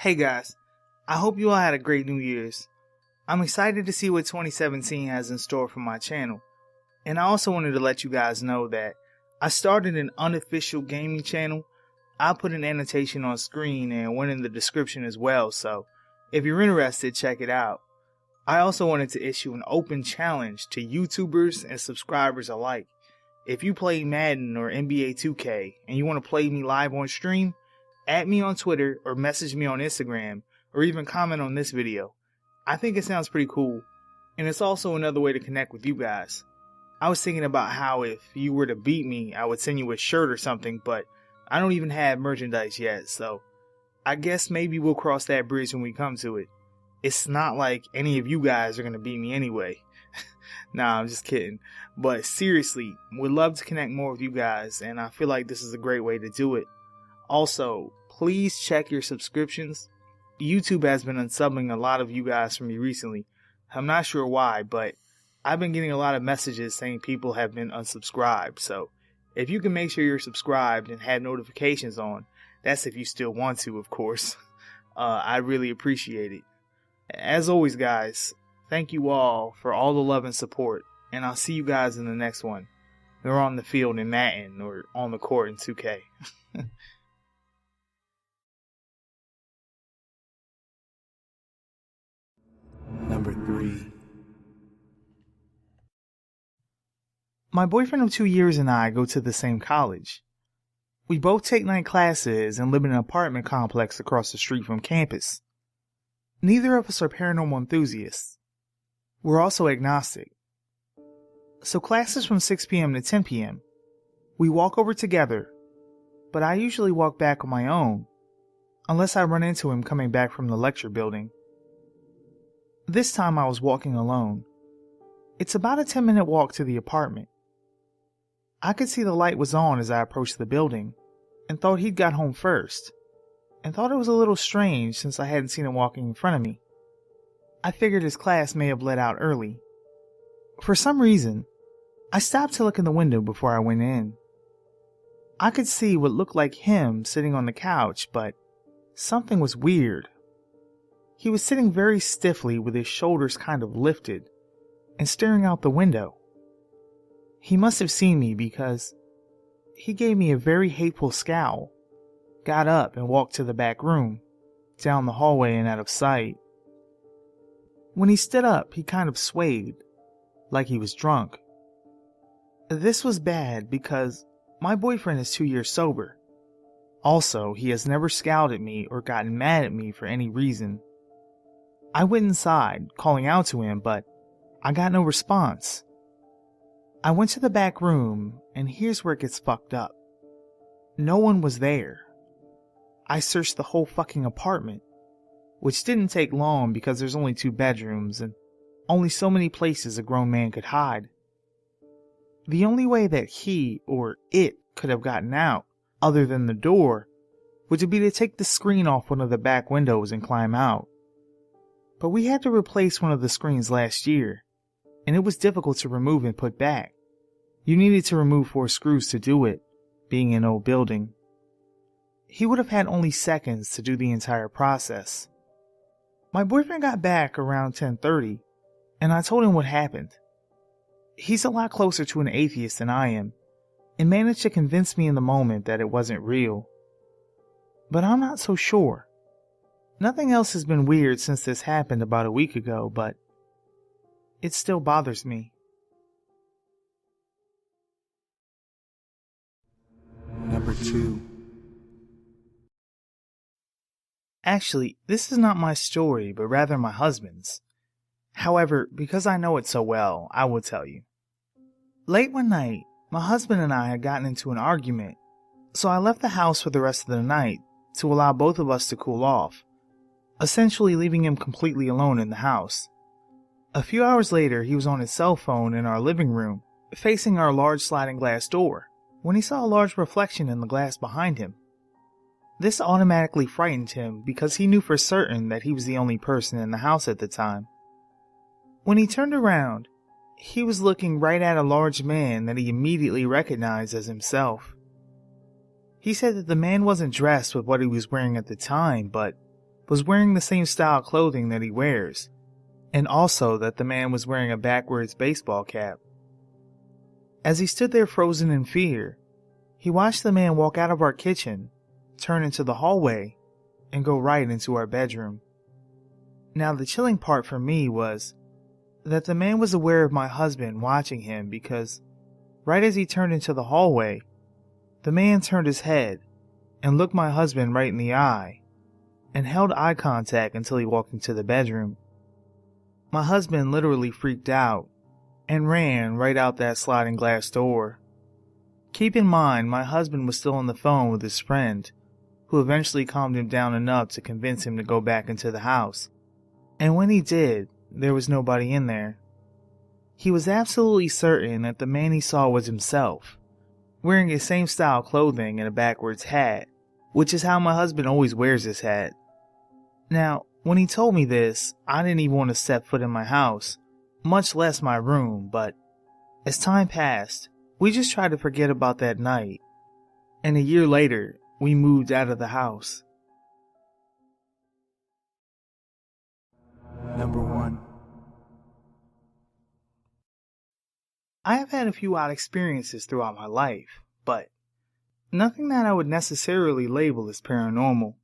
Hey guys, I hope you all had a great New Year's. I'm excited to see what 2017 has in store for my channel. And I also wanted to let you guys know that I started an unofficial gaming channel. I'll put an annotation on screen and one in the description as well, so if you're interested, check it out. I also wanted to issue an open challenge to YouTubers and subscribers alike. If you play Madden or NBA 2K and you want to play me live on stream, add me on Twitter or message me on Instagram or even comment on this video. I think it sounds pretty cool, and it's also another way to connect with you guys. I was thinking about how if you were to beat me, I would send you a shirt or something, but I don't even have merchandise yet, so I guess maybe we'll cross that bridge when we come to it. It's not like any of you guys are going to beat me anyway. Nah, I'm just kidding. But seriously, would love to connect more with you guys, and I feel like this is a great way to do it. Also, please check your subscriptions. YouTube has been unsubbing a lot of you guys from me recently. I'm not sure why, but I've been getting a lot of messages saying people have been unsubscribed. So if you can make sure you're subscribed and have notifications on, that's if you still want to, of course. I really appreciate it. As always, guys, thank you all for all the love and support, and I'll see you guys in the next one. Or on the field in Madden, or on the court in 2K. Number 3. My boyfriend of 2 years and I go to the same college. We both take night classes and live in an apartment complex across the street from campus. Neither of us are paranormal enthusiasts. We're also agnostic. So class is from 6 p.m. to 10 p.m. We walk over together, but I usually walk back on my own, unless I run into him coming back from the lecture building. This time I was walking alone. It's about a 10-minute walk to the apartment. I could see the light was on as I approached the building, and thought he'd got home first, and thought it was a little strange since I hadn't seen him walking in front of me. I figured his class may have let out early. For some reason, I stopped to look in the window before I went in. I could see what looked like him sitting on the couch, but something was weird. He was sitting very stiffly with his shoulders kind of lifted and staring out the window. He must have seen me because he gave me a very hateful scowl, got up and walked to the back room, down the hallway and out of sight. When he stood up, he kind of swayed, like he was drunk. This was bad because my boyfriend is 2 years sober. Also, he has never scowled at me or gotten mad at me for any reason. I went inside, calling out to him, but I got no response. I went to the back room, and here's where it gets fucked up. No one was there. I searched the whole fucking apartment, which didn't take long because there's only 2 bedrooms and only so many places a grown man could hide. The only way that he or it could have gotten out, other than the door, would be to take the screen off one of the back windows and climb out. But we had to replace one of the screens last year, and it was difficult to remove and put back. You needed to remove 4 screws to do it, being an old building. He would have had only seconds to do the entire process. My boyfriend got back around 10:30, and I told him what happened. He's a lot closer to an atheist than I am, and managed to convince me in the moment that it wasn't real. But I'm not so sure. Nothing else has been weird since this happened about a week ago, but it still bothers me. Number 2. Actually, this is not my story, but rather my husband's. However, because I know it so well, I will tell you. Late one night, my husband and I had gotten into an argument, so I left the house for the rest of the night to allow both of us to cool off, essentially leaving him completely alone in the house. A few hours later, he was on his cell phone in our living room, facing our large sliding glass door, when he saw a large reflection in the glass behind him. This automatically frightened him because he knew for certain that he was the only person in the house at the time. When he turned around, he was looking right at a large man that he immediately recognized as himself. He said that the man wasn't dressed with what he was wearing at the time, but was wearing the same style clothing that he wears, and also that the man was wearing a backwards baseball cap. As he stood there frozen in fear, he watched the man walk out of our kitchen, turn into the hallway, and go right into our bedroom. Now, the chilling part for me was that the man was aware of my husband watching him, because right as he turned into the hallway, the man turned his head and looked my husband right in the eye and held eye contact until he walked into the bedroom. My husband literally freaked out and ran right out that sliding glass door. Keep in mind, my husband was still on the phone with his friend, who eventually calmed him down enough to convince him to go back into the house. And when he did, there was nobody in there. He was absolutely certain that the man he saw was himself, wearing his same style clothing and a backwards hat, which is how my husband always wears his hat. Now, when he told me this, I didn't even want to step foot in my house, much less my room, but as time passed, we just tried to forget about that night, and a year later, we moved out of the house. Number 1. I have had a few odd experiences throughout my life, but nothing that I would necessarily label as paranormal,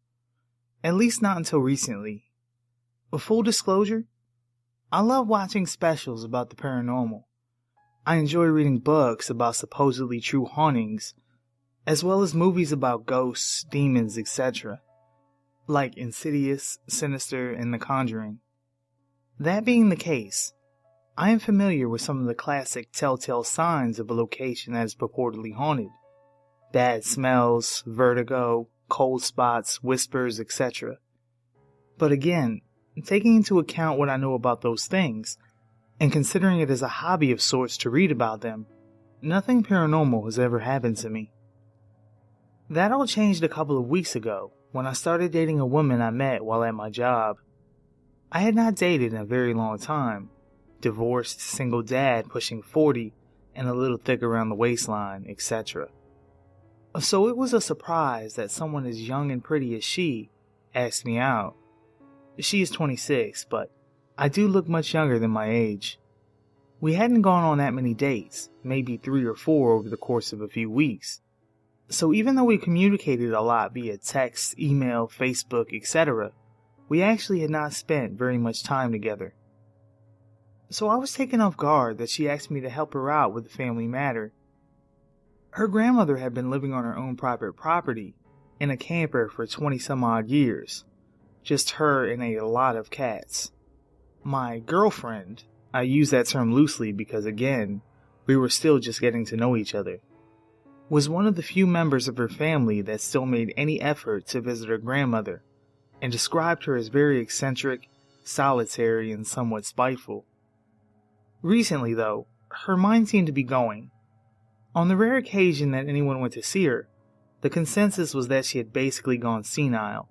at least not until recently. With full disclosure, I love watching specials about the paranormal. I enjoy reading books about supposedly true hauntings, as well as movies about ghosts, demons, etc., like Insidious, Sinister, and The Conjuring. That being the case, I am familiar with some of the classic telltale signs of a location that is purportedly haunted. Bad smells, vertigo, cold spots, whispers, etc. But again, taking into account what I know about those things, and considering it as a hobby of sorts to read about them, nothing paranormal has ever happened to me. That all changed a couple of weeks ago, when I started dating a woman I met while at my job. I had not dated in a very long time, divorced, single dad pushing 40, and a little thick around the waistline, etc. So it was a surprise that someone as young and pretty as she asked me out. She is 26, but I do look much younger than my age. We hadn't gone on that many dates, maybe 3 or 4 over the course of a few weeks. So even though we communicated a lot via text, email, Facebook, etc., we actually had not spent very much time together. So I was taken off guard that she asked me to help her out with a family matter. Her grandmother had been living on her own private property in a camper for 20 some odd years. Just her and a lot of cats. My girlfriend, I use that term loosely because again, we were still just getting to know each other, was one of the few members of her family that still made any effort to visit her grandmother, and described her as very eccentric, solitary, and somewhat spiteful. Recently though, her mind seemed to be going. On the rare occasion that anyone went to see her, the consensus was that she had basically gone senile,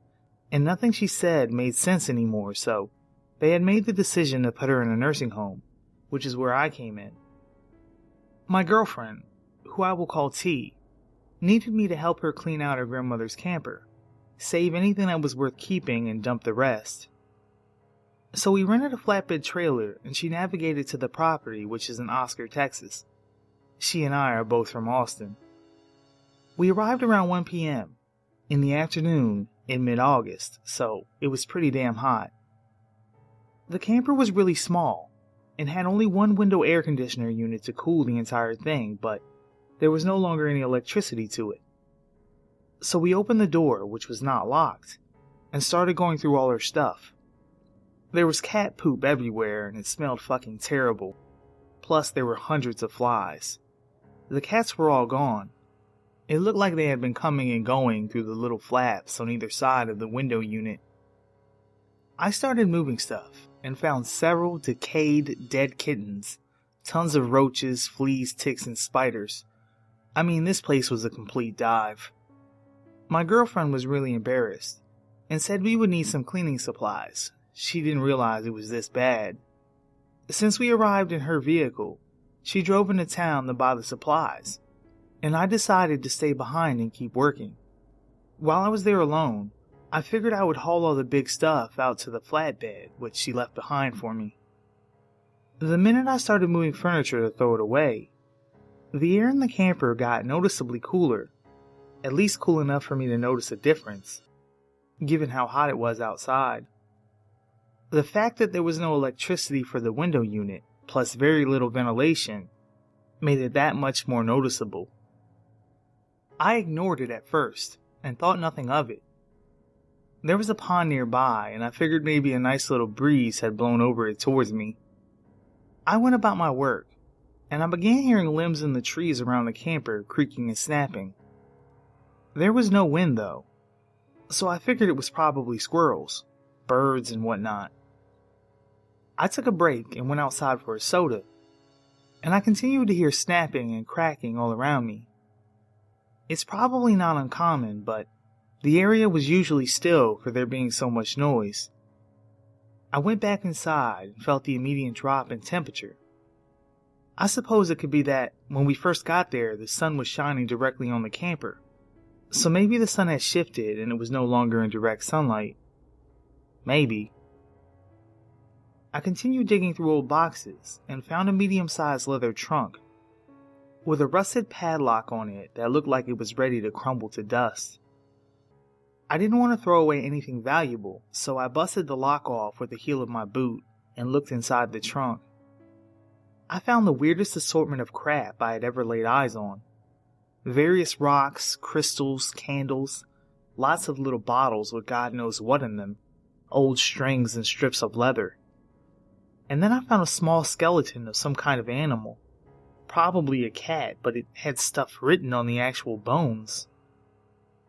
and nothing she said made sense anymore, so they had made the decision to put her in a nursing home, which is where I came in. My girlfriend, who I will call T, needed me to help her clean out her grandmother's camper, save anything that was worth keeping and dump the rest. So we rented a flatbed trailer and she navigated to the property, which is in Oscar, Texas. She and I are both from Austin. We arrived around 1 p.m. in the afternoon in mid-August, so it was pretty damn hot. The camper was really small and had only one window air conditioner unit to cool the entire thing, but there was no longer any electricity to it. So we opened the door, which was not locked, and started going through all her stuff. There was cat poop everywhere and it smelled fucking terrible. Plus there were hundreds of flies. The cats were all gone. It looked like they had been coming and going through the little flaps on either side of the window unit. I started moving stuff and found several decayed, dead kittens, tons of roaches, fleas, ticks, and spiders. I mean, this place was a complete dive. My girlfriend was really embarrassed and said we would need some cleaning supplies. She didn't realize it was this bad. Since we arrived in her vehicle, she drove into town to buy the supplies, and I decided to stay behind and keep working. While I was there alone, I figured I would haul all the big stuff out to the flatbed, which she left behind for me. The minute I started moving furniture to throw it away, the air in the camper got noticeably cooler, at least cool enough for me to notice a difference, given how hot it was outside. The fact that there was no electricity for the window unit, plus very little ventilation, made it that much more noticeable. I ignored it at first, and thought nothing of it. There was a pond nearby, and I figured maybe a nice little breeze had blown over it towards me. I went about my work, and I began hearing limbs in the trees around the camper creaking and snapping. There was no wind though, so I figured it was probably squirrels, birds, and whatnot. I took a break and went outside for a soda, and I continued to hear snapping and cracking all around me. It's probably not uncommon, but the area was usually still for there being so much noise. I went back inside and felt the immediate drop in temperature. I suppose it could be that when we first got there, the sun was shining directly on the camper, so maybe the sun had shifted and it was no longer in direct sunlight. Maybe. I continued digging through old boxes and found a medium-sized leather trunk with a rusted padlock on it that looked like it was ready to crumble to dust. I didn't want to throw away anything valuable, so I busted the lock off with the heel of my boot and looked inside the trunk. I found the weirdest assortment of crap I had ever laid eyes on. Various rocks, crystals, candles, lots of little bottles with God knows what in them, old strings and strips of leather. And then I found a small skeleton of some kind of animal, probably a cat, but it had stuff written on the actual bones.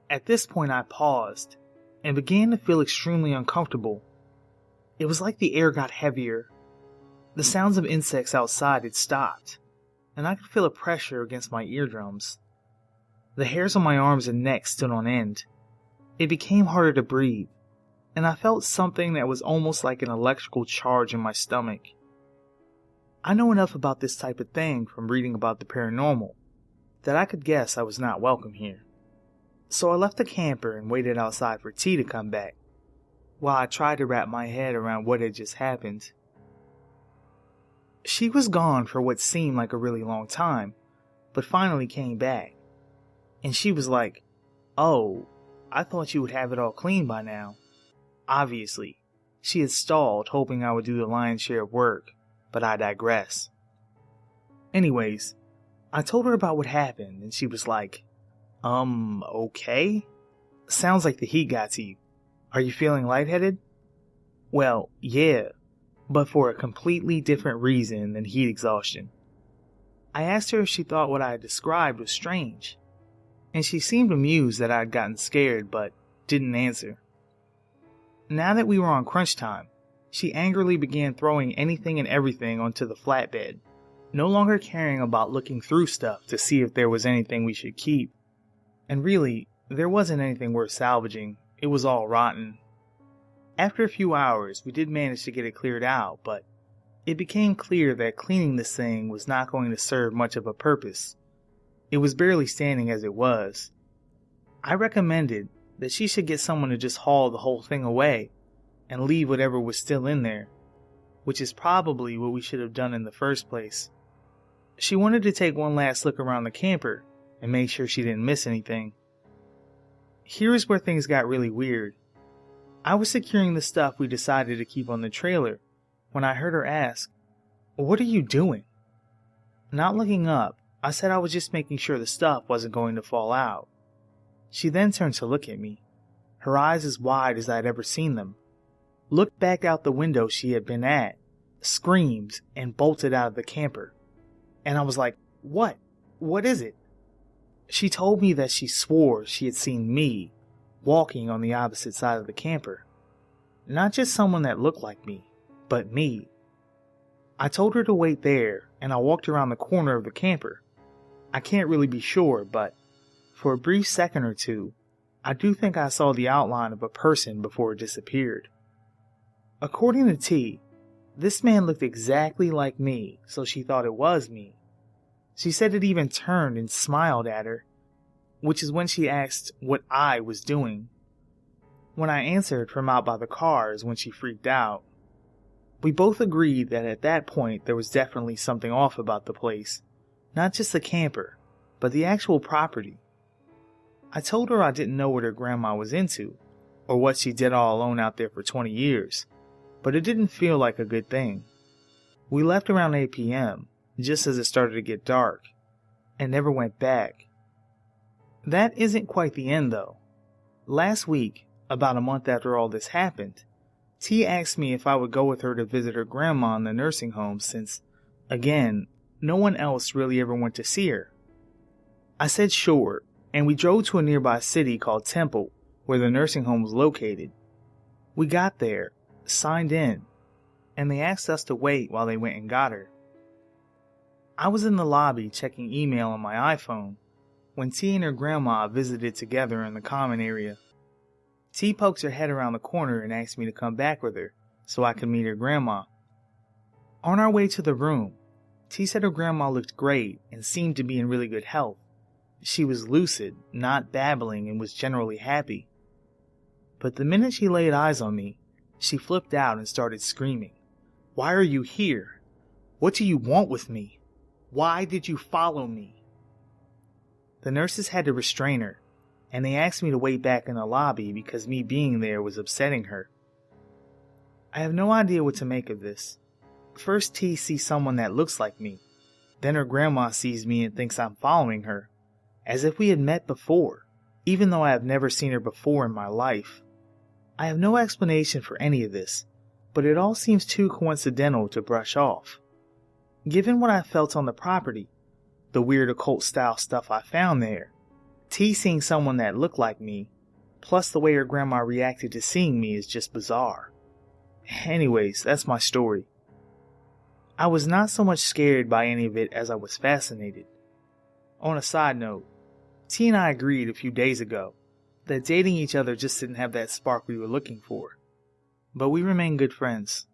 At this point I paused, and began to feel extremely uncomfortable. It was like the air got heavier. The sounds of insects outside had stopped, and I could feel a pressure against my eardrums. The hairs on my arms and neck stood on end. It became harder to breathe, and I felt something that was almost like an electrical charge in my stomach. I know enough about this type of thing from reading about the paranormal that I could guess I was not welcome here. So I left the camper and waited outside for T to come back, while I tried to wrap my head around what had just happened. She was gone for what seemed like a really long time, but finally came back. And she was like, "Oh, I thought you would have it all clean by now." Obviously, she had stalled, hoping I would do the lion's share of work, but I digress. Anyways, I told her about what happened, and she was like, okay? Sounds like the heat got to you. Are you feeling lightheaded? Well, yeah, but for a completely different reason than heat exhaustion. I asked her if she thought what I had described was strange, and she seemed amused that I had gotten scared, but didn't answer. Now that we were on crunch time, she angrily began throwing anything and everything onto the flatbed, no longer caring about looking through stuff to see if there was anything we should keep. And really, there wasn't anything worth salvaging. It was all rotten. After a few hours, we did manage to get it cleared out, but it became clear that cleaning this thing was not going to serve much of a purpose. It was barely standing as it was. I recommended that she should get someone to just haul the whole thing away and leave whatever was still in there, which is probably what we should have done in the first place. She wanted to take one last look around the camper and make sure she didn't miss anything. Here is where things got really weird. I was securing the stuff we decided to keep on the trailer when I heard her ask, "What are you doing?" Not looking up, I said I was just making sure the stuff wasn't going to fall out. She then turned to look at me, her eyes as wide as I had ever seen them, looked back out the window she had been at, screamed, and bolted out of the camper. And I was like, "What? What is it?" She told me that she swore she had seen me walking on the opposite side of the camper. Not just someone that looked like me, but me. I told her to wait there, and I walked around the corner of the camper. I can't really be sure, but for a brief second or two, I do think I saw the outline of a person before it disappeared. According to T, this man looked exactly like me, so she thought it was me. She said it even turned and smiled at her, which is when she asked what I was doing. When I answered from out by the car is when she freaked out. We both agreed that at that point there was definitely something off about the place. Not just the camper, but the actual property. I told her I didn't know what her grandma was into, or what she did all alone out there for 20 years, but it didn't feel like a good thing. We left around 8 p.m., just as it started to get dark, and never went back. That isn't quite the end, though. Last week, about a month after all this happened, T asked me if I would go with her to visit her grandma in the nursing home since, again, no one else really ever went to see her. I said sure, and we drove to a nearby city called Temple, where the nursing home was located. We got there, signed in, and they asked us to wait while they went and got her. I was in the lobby checking email on my iPhone when T and her grandma visited together in the common area. T pokes her head around the corner and asked me to come back with her so I could meet her grandma. On our way to the room, T said her grandma looked great and seemed to be in really good health. She was lucid, not babbling, and was generally happy. But the minute she laid eyes on me, she flipped out and started screaming. "Why are you here? What do you want with me? Why did you follow me?" The nurses had to restrain her, and they asked me to wait back in the lobby because me being there was upsetting her. I have no idea what to make of this. First T sees someone that looks like me. Then her grandma sees me and thinks I'm following her, as if we had met before, even though I have never seen her before in my life. I have no explanation for any of this, but it all seems too coincidental to brush off. Given what I felt on the property, the weird occult style stuff I found there, T seeing someone that looked like me, plus the way her grandma reacted to seeing me is just bizarre. Anyways, that's my story. I was not so much scared by any of it as I was fascinated. On a side note, T and I agreed a few days ago that dating each other just didn't have that spark we were looking for. But we remain good friends.